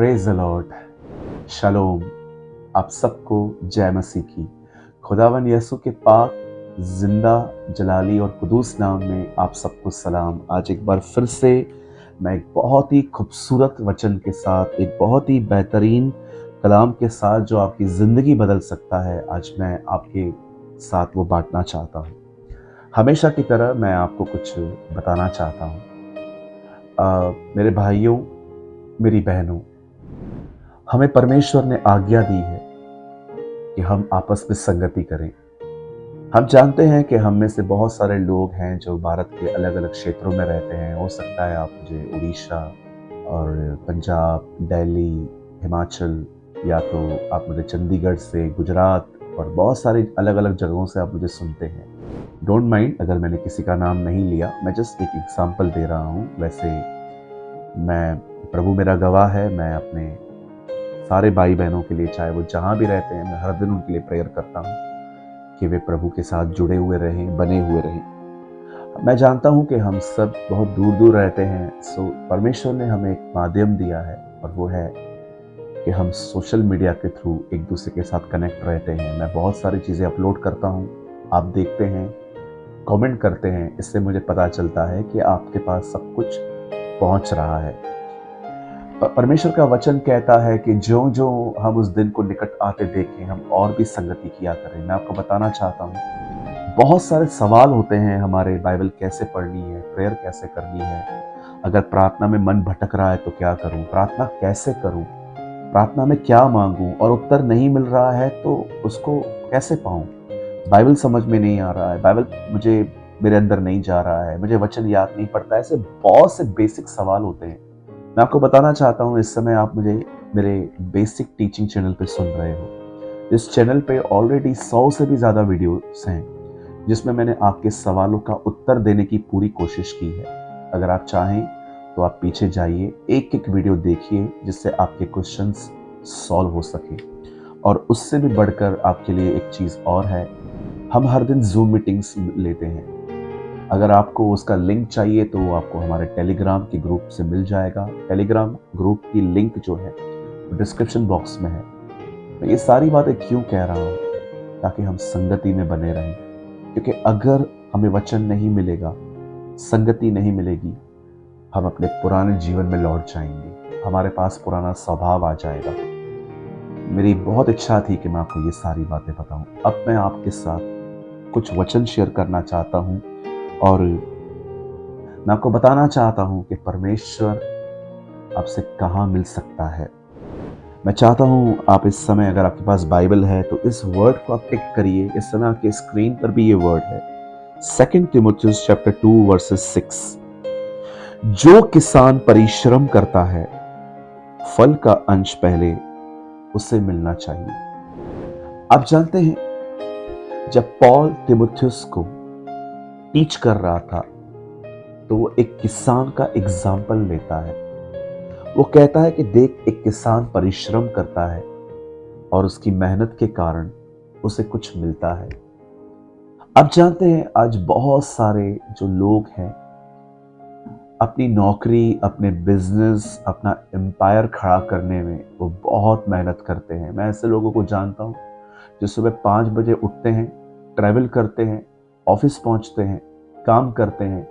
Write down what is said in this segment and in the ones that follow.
Praise the Lord. Shalom. आप सबको जय मसीह की। खुदावन यसु के पाक जिंदा जलाली और कुदूस नाम में आप सबको सलाम। आज एक बार फिर से मैं एक बहुत ही खूबसूरत वचन के साथ, एक बहुत ही बेहतरीन कलाम के साथ जो आपकी ज़िंदगी बदल सकता है, आज मैं आपके साथ वो बांटना चाहता हूँ। हमेशा की तरह मैं आपको कुछ बताना चाहता हूँ। मेरे भाइयों, मेरी बहनों, हमें परमेश्वर ने आज्ञा दी है कि हम आपस में संगति करें। हम जानते हैं कि हम में से बहुत सारे लोग हैं जो भारत के अलग अलग क्षेत्रों में रहते हैं। हो सकता है आप मुझे उड़ीसा और पंजाब, दिल्ली, हिमाचल, या तो आप मुझे चंडीगढ़ से, गुजरात और बहुत सारी अलग अलग जगहों से आप मुझे सुनते हैं। डोंट माइंड अगर मैंने किसी का नाम नहीं लिया, मैं जस्ट एक एग्जाम्पल दे रहा हूँ। वैसे मैं, प्रभु मेरा गवाह है, मैं अपने सारे भाई बहनों के लिए, चाहे वो जहाँ भी रहते हैं, मैं हर दिन उनके लिए प्रेयर करता हूँ कि वे प्रभु के साथ जुड़े हुए रहें, बने हुए रहें। मैं जानता हूँ कि हम सब बहुत दूर दूर रहते हैं, सो परमेश्वर ने हमें एक माध्यम दिया है और वो है कि हम सोशल मीडिया के थ्रू एक दूसरे के साथ कनेक्ट रहते हैं। मैं बहुत सारी चीज़ें अपलोड करता हूँ, आप देखते हैं, कमेंट करते हैं। इससे मुझे पता चलता है कि आपके पास सब कुछ पहुँच रहा है। परमेश्वर का वचन कहता है कि जो जो हम उस दिन को निकट आते देखें, हम और भी संगति किया करें। मैं आपको बताना चाहता हूँ, बहुत सारे सवाल होते हैं हमारे, बाइबल कैसे पढ़नी है, प्रेयर कैसे करनी है, अगर प्रार्थना में मन भटक रहा है तो क्या करूं, प्रार्थना कैसे करूं, प्रार्थना में क्या मांगूं और उत्तर नहीं मिल रहा है तो उसको कैसे पाऊं, बाइबल समझ में नहीं आ रहा है, बाइबल मुझे मेरे अंदर नहीं जा रहा है, मुझे वचन याद नहीं पड़ता। ऐसे बहुत से बेसिक सवाल होते हैं। मैं आपको बताना चाहता हूँ, इस समय आप मुझे मेरे बेसिक टीचिंग चैनल पे सुन रहे हो। इस चैनल पे ऑलरेडी 100 से भी ज़्यादा वीडियोस हैं जिसमें मैंने आपके सवालों का उत्तर देने की पूरी कोशिश की है। अगर आप चाहें तो आप पीछे जाइए, एक एक वीडियो देखिए जिससे आपके क्वेश्चंस सॉल्व हो सके। और उससे भी बढ़कर आपके लिए एक चीज़ और है, हम हर दिन जूम मीटिंग्स लेते हैं। अगर आपको उसका लिंक चाहिए तो वो आपको हमारे टेलीग्राम के ग्रुप से मिल जाएगा। टेलीग्राम ग्रुप की लिंक जो है वो डिस्क्रिप्शन बॉक्स में है। मैं ये सारी बातें क्यों कह रहा हूँ? ताकि हम संगति में बने रहें, क्योंकि अगर हमें वचन नहीं मिलेगा, संगति नहीं मिलेगी, हम अपने पुराने जीवन में लौट जाएंगे, हमारे पास पुराना स्वभाव आ जाएगा। मेरी बहुत इच्छा थी कि मैं आपको ये सारी बातें बताऊं। अब मैं आपके साथ कुछ वचन शेयर करना चाहता हूं और मैं आपको बताना चाहता हूं कि परमेश्वर आपसे कहाँ मिल सकता है। मैं चाहता हूं आप इस समय, अगर आपके पास बाइबल है तो इस वर्ड को आप टिक करिए। इस समय आपके स्क्रीन पर भी ये वर्ड है, 2 तिमुथियुस चैप्टर 2 वर्सेस 6। जो किसान परिश्रम करता है, फल का अंश पहले उसे मिलना चाहिए। आप जानते हैं, जब पॉल तिमुथियुस को टीच कर रहा था तो वो एक किसान का एग्जाम्पल लेता है। वो कहता है कि देख, एक किसान परिश्रम करता है और उसकी मेहनत के कारण उसे कुछ मिलता है। आप जानते हैं, आज बहुत सारे जो लोग हैं अपनी नौकरी, अपने बिजनेस, अपना एम्पायर खड़ा करने में वो बहुत मेहनत करते हैं। मैं ऐसे लोगों को जानता हूँ जो सुबह 5 बजे उठते हैं, ट्रैवल करते हैं, ऑफिस पहुंचते हैं, काम करते हैं,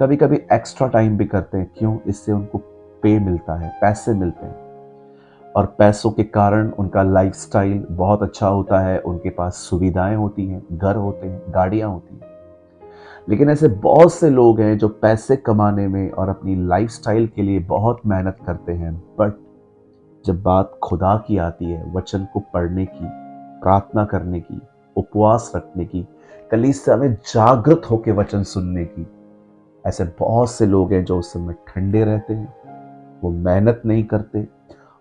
कभी कभी एक्स्ट्रा टाइम भी करते हैं। क्यों? इससे उनको पे मिलता है, पैसे मिलते हैं और पैसों के कारण उनका लाइफस्टाइल बहुत अच्छा होता है, उनके पास सुविधाएं होती हैं, घर होते हैं, गाड़ियां होती हैं। लेकिन ऐसे बहुत से लोग हैं जो पैसे कमाने में और अपनी लाइफस्टाइल के लिए बहुत मेहनत करते हैं, बट जब बात खुदा की आती है, वचन को पढ़ने की, प्रार्थना करने की, उपवास रखने की, कलीसिया में जागृत होकर वचन सुनने की, ऐसे बहुत से लोग हैं जो उस समय ठंडे रहते हैं, वो मेहनत नहीं करते।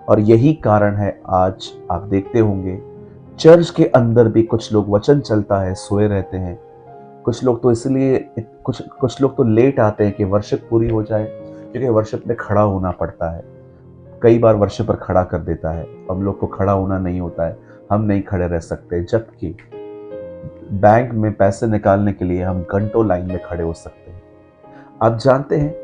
और यही कारण है, आज आप देखते होंगे चर्च के अंदर भी कुछ लोग, वचन चलता है, सोए रहते हैं। कुछ लोग तो इसलिए, कुछ लोग तो लेट आते हैं कि वर्शिप पूरी हो जाए, क्योंकि वर्शिप में खड़ा होना पड़ता है। कई बार वर्शिपर खड़ा कर देता है, हम लोग को खड़ा होना नहीं होता है, हम नहीं खड़े रह सकते। जबकि बैंक में पैसे निकालने के लिए हम घंटों लाइन में खड़े हो सकते हैं। आप जानते हैं,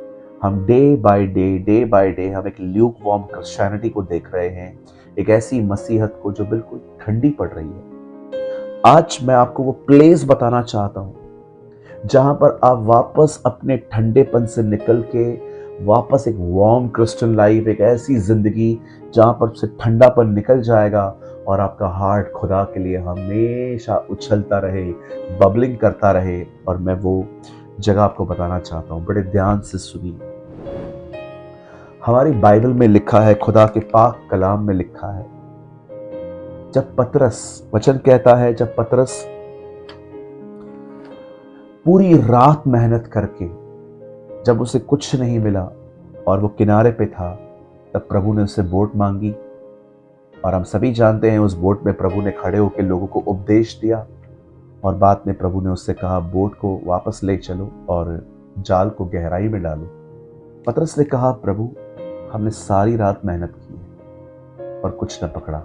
हम डे बाय डे हम एक ल्यूक वार्म क्रिश्चियनिटी को देख रहे हैं, एक ऐसी मसीहत को जो बिल्कुल ठंडी पड़ रही है। आज मैं आपको वो प्लेस बताना चाहता हूं जहां पर आप वापस अपने ठंडेपन से निकल के वापस एक वार्म क्रिश्चियन लाइफ, एक ऐसी जिंदगी जहां पर से ठंडापन निकल जाएगा और आपका हार्ट खुदा के लिए हमेशा उछलता रहे, बबलिंग करता रहे। और मैं वो जगह आपको बताना चाहता हूं, बड़े ध्यान से सुनिए। हमारी बाइबल में लिखा है, खुदा के पाक कलाम में लिखा है, जब पतरस, वचन कहता है जब पतरस पूरी रात मेहनत करके जब उसे कुछ नहीं मिला और वो किनारे पे था, तब प्रभु ने उससे बोट मांगी। और हम सभी जानते हैं उस बोट में प्रभु ने खड़े होकर लोगों को उपदेश दिया और बाद में प्रभु ने उससे कहा बोट को वापस ले चलो और जाल को गहराई में डालो। पतरस ने कहा प्रभु हमने सारी रात मेहनत की है और कुछ न पकड़ा,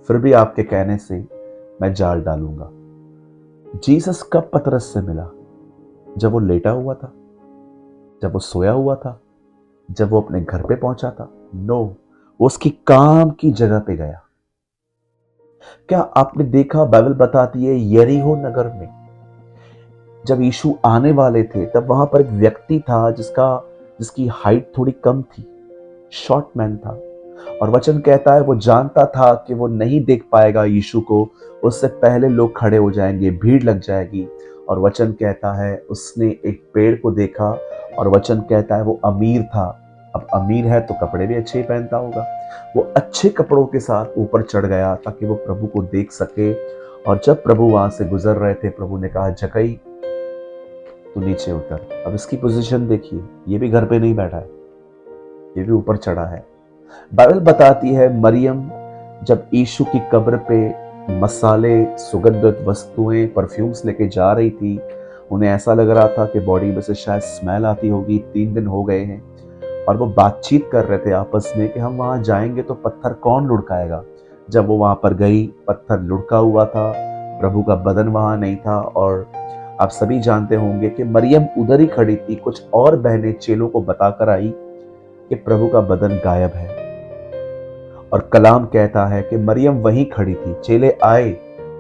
फिर भी आपके कहने से मैं जाल डालूंगा। जीसस कब पतरस से मिला? जब वो लेटा हुआ था, जब वो सोया हुआ था, जब वो अपने घर पे पहुंचा था? नो, वो उसकी काम की जगह पे गया। क्या आपने देखा, बाइबल बताती है यरीहो नगर में जब यीशु आने वाले थे तब वहां पर एक व्यक्ति था जिसकी हाइट थोड़ी कम थी, शॉर्ट मैन था। और वचन कहता है वो जानता था कि वो नहीं देख पाएगा यीशु को, उससे पहले लोग खड़े हो जाएंगे, भीड़ लग जाएगी। और वचन कहता है उसने एक पेड़ को देखा और वचन कहता है वो अमीर था। अब अमीर है तो कपड़े भी अच्छे ही पहनता होगा। वो अच्छे कपड़ों के साथ ऊपर चढ़ गया ताकि वो प्रभु को देख सके। और जब प्रभु वहां से गुजर रहे थे, प्रभु ने कहा जकई तू नीचे उतर। अब इसकी पोजीशन देखिए, ये भी घर पे नहीं बैठा है, ये भी ऊपर चढ़ा है। बाइबल बताती है मरियम जब यीशु की कब्र पे मसाले, सुगंधित वस्तुएं, परफ्यूम्स लेके जा रही थी, उन्हें ऐसा लग रहा था कि बॉडी में से शायद स्मेल आती होगी। 3 दिन हो गए हैं और वो बातचीत कर रहे थे आपस में कि हम वहां जाएंगे तो पत्थर कौन लुढ़काएगा। जब वो वहां पर गई, पत्थर लुढ़का हुआ था, प्रभु का बदन वहां नहीं था। और आप सभी जानते होंगे कि मरियम उधर ही खड़ी थी। कुछ और बहनें चेलों को बताकर आई कि प्रभु का बदन गायब है। और कलाम कहता है कि मरियम वहीं खड़ी थी। चेले आए,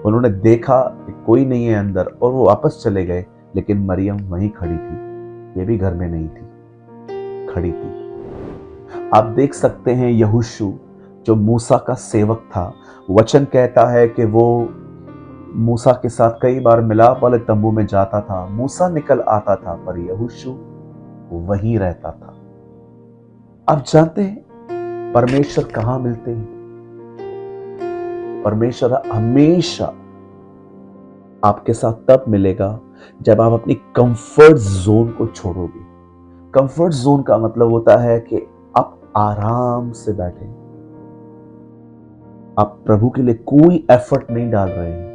उन्होंने देखा कि कोई नहीं है अंदर और वो वापस चले गए, लेकिन मरियम वहीं खड़ी थी, ये भी घर में नहीं थी, खड़ी थी। आप देख सकते हैं यहोशू जो मूसा का सेवक था, वचन कहता है कि वो मूसा के साथ कई बार मिलाप वाले तंबू में जाता था। मूसा निकल आता था पर यहोशू वहीं रहता था। आप जानते हैं परमेश्वर कहां मिलते हैं? परमेश्वर हमेशा आपके साथ तब मिलेगा जब आप अपनी कंफर्ट जोन को छोड़ोगे। कंफर्ट जोन का मतलब होता है कि आप आराम से बैठे, आप प्रभु के लिए कोई एफर्ट नहीं डाल रहे हैं,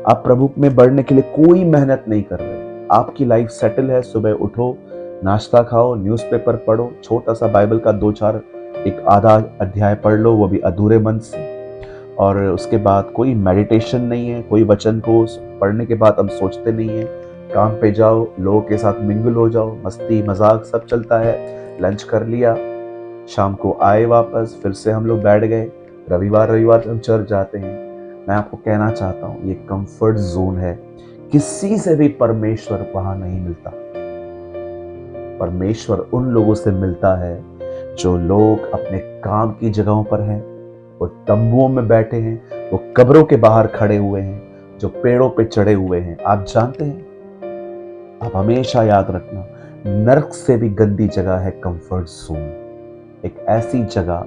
आप प्रभु में बढ़ने के लिए कोई मेहनत नहीं कर रहे। आपकी लाइफ सेटल है। सुबह उठो, नाश्ता खाओ, न्यूज़पेपर पढ़ो, छोटा सा बाइबल का 2-4 एक आधा अध्याय पढ़ लो, वो भी अधूरे मन से। और उसके बाद कोई मेडिटेशन नहीं है, कोई वचन को पढ़ने के बाद हम सोचते नहीं है। काम पे जाओ, लोगों के साथ मिंगल हो जाओ, मस्ती मजाक सब चलता है। लंच कर लिया, शाम को आए वापस, फिर से हम लोग बैठ गए। रविवार हम चर्च जाते हैं। मैं आपको कहना चाहता हूँ ये कंफर्ट जोन है। किसी से भी परमेश्वर वहां नहीं मिलता। परमेश्वर उन लोगों से मिलता है जो लोग अपने काम की जगहों पर हैं, वो तंबुओं में बैठे हैं, वो कब्रों के बाहर खड़े हुए हैं, जो पेड़ों पे चढ़े हुए हैं। आप जानते हैं, आप हमेशा याद रखना, नरक से भी गंदी जगह है कंफर्ट जोन। एक ऐसी जगह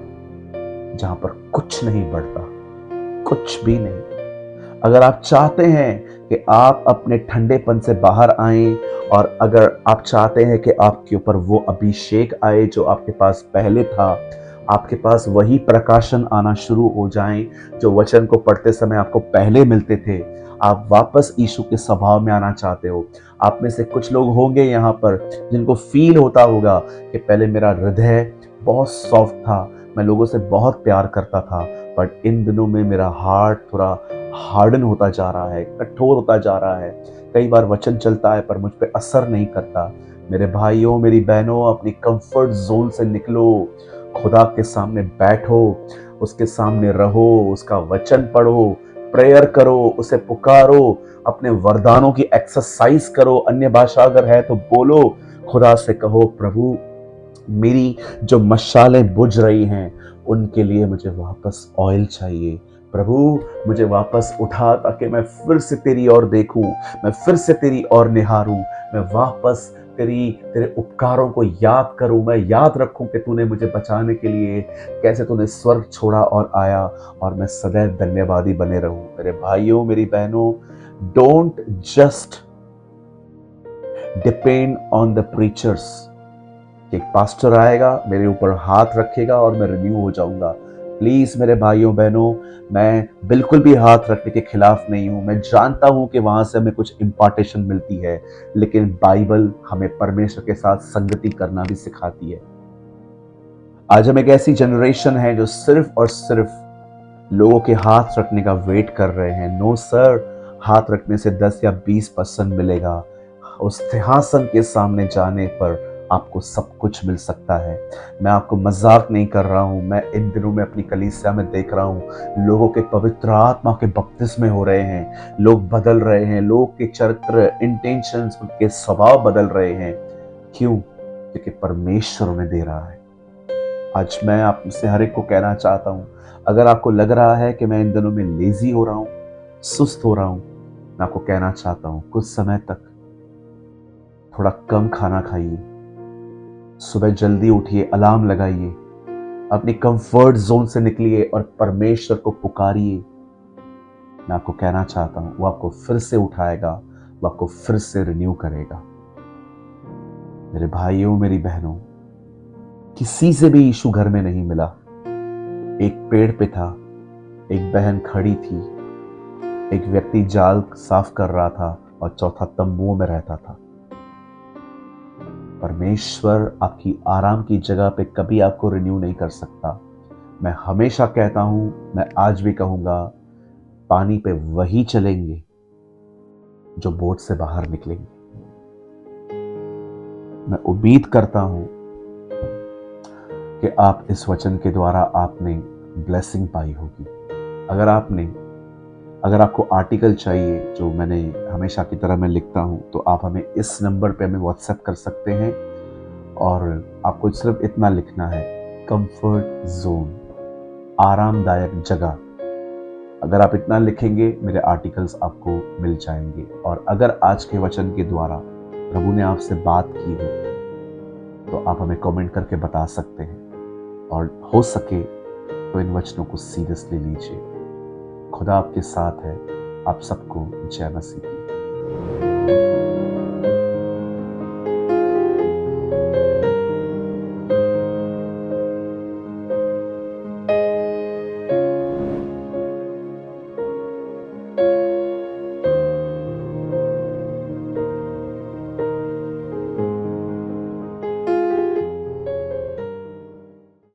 जहां पर कुछ नहीं बढ़ता, कुछ भी नहीं। अगर आप चाहते हैं कि आप अपने ठंडेपन से बाहर आएं, और अगर आप चाहते हैं कि आपके ऊपर वो अभिषेक आए जो आपके पास पहले था, आपके पास वही प्रकाशन आना शुरू हो जाएं जो वचन को पढ़ते समय आपको पहले मिलते थे, आप वापस यीशु के स्वभाव में आना चाहते हो। आप में से कुछ लोग होंगे यहाँ पर जिनको फील होता होगा कि पहले मेरा हृदय बहुत सॉफ्ट था, मैं लोगों से बहुत प्यार करता था, बट इन दिनों में मेरा हार्ट थोड़ा हार्डन होता जा रहा है, कठोर होता जा रहा है। कई बार वचन चलता है पर मुझ पे असर नहीं करता। मेरे भाइयों मेरी बहनों, अपनी कंफर्ट जोन से निकलो, खुदा के सामने बैठो, उसके सामने रहो, उसका वचन पढ़ो, प्रेयर करो, उसे पुकारो, अपने वरदानों की एक्सरसाइज करो, अन्य भाषा अगर है तो बोलो, खुदा से कहो प्रभु मेरी जो मशालें बुझ रही हैं उनके लिए मुझे वापस ऑयल चाहिए। प्रभु मुझे वापस उठा ताकि मैं फिर से तेरी ओर देखूं, मैं फिर से तेरी ओर निहारूं, मैं वापस तेरे उपकारों को याद करूं, मैं याद रखूं कि तूने मुझे बचाने के लिए कैसे तूने स्वर्ग छोड़ा और आया, और मैं सदैव धन्यवादी बने रहूं। मेरे भाइयों मेरी बहनों, don't just depend on the preachers. एक पास्टर आएगा, मेरे ऊपर हाथ रखेगा और मैं रिन्यू हो जाऊंगा। प्लीज मेरे भाइयों बहनों, मैं बिल्कुल भी हाथ रखने के खिलाफ नहीं हूं। मैं जानता हूं कि वहां से हमें कुछ इंपॉर्टेशन मिलती है, लेकिन बाइबल हमें परमेश्वर के साथ संगति करना भी सिखाती है। आज हम एक ऐसी जनरेशन है जो सिर्फ और सिर्फ लोगों के हाथ रखने का वेट कर रहे हैं। नो सर, हाथ रखने से 10 या 20% मिलेगा। उस सिंहासन के सामने जाने पर आपको सब कुछ मिल सकता है। मैं आपको मजाक नहीं कर रहा हूं। मैं इन दिनों में अपनी कलीसिया में देख रहा हूं, लोगों के पवित्र आत्मा के बपतिस्मे हो रहे हैं, लोग बदल रहे हैं, लोग के चरित्र, इंटेंशंस, उनके स्वभाव बदल रहे हैं। क्यों? क्योंकि परमेश्वर उन्हें दे रहा है। आज मैं आपसे हर एक को कहना चाहता हूं, अगर आपको लग रहा है कि मैं इन दिनों में लेजी हो रहा हूं, सुस्त हो रहा हूं, मैं आपको कहना चाहता हूं कुछ समय तक थोड़ा कम खाना खाइए, सुबह जल्दी उठिए, अलार्म लगाइए, अपनी कंफर्ट जोन से निकलिए और परमेश्वर को पुकारिए। मैं आपको कहना चाहता हूं वो आपको फिर से उठाएगा, वो आपको फिर से रिन्यू करेगा। मेरे भाइयों मेरी बहनों, किसी से भी यीशु घर में नहीं मिला। एक पेड़ पे था, एक बहन खड़ी थी, एक व्यक्ति जाल साफ कर रहा था और चौथा तंबुओं में रहता था। परमेश्वर आपकी आराम की जगह पे कभी आपको रिन्यू नहीं कर सकता। मैं हमेशा कहता हूं, मैं आज भी कहूंगा, पानी पे वही चलेंगे जो बोट से बाहर निकलेंगे। मैं उम्मीद करता हूं कि आप इस वचन के द्वारा आपने ब्लेसिंग पाई होगी। अगर आपको आर्टिकल चाहिए जो मैंने हमेशा की तरह मैं लिखता हूं, तो आप हमें इस नंबर पे हमें व्हाट्सएप कर सकते हैं, और आपको सिर्फ इतना लिखना है, कंफर्ट जोन, आरामदायक जगह। अगर आप इतना लिखेंगे, मेरे आर्टिकल्स आपको मिल जाएंगे। और अगर आज के वचन के द्वारा प्रभु ने आपसे बात की हो, तो आप हमें कमेंट करके बता सकते हैं, और हो सके तो इन वचनों को सीरियसली लीजिए। खुदा आपके साथ है। आप सबको जय मसीह की।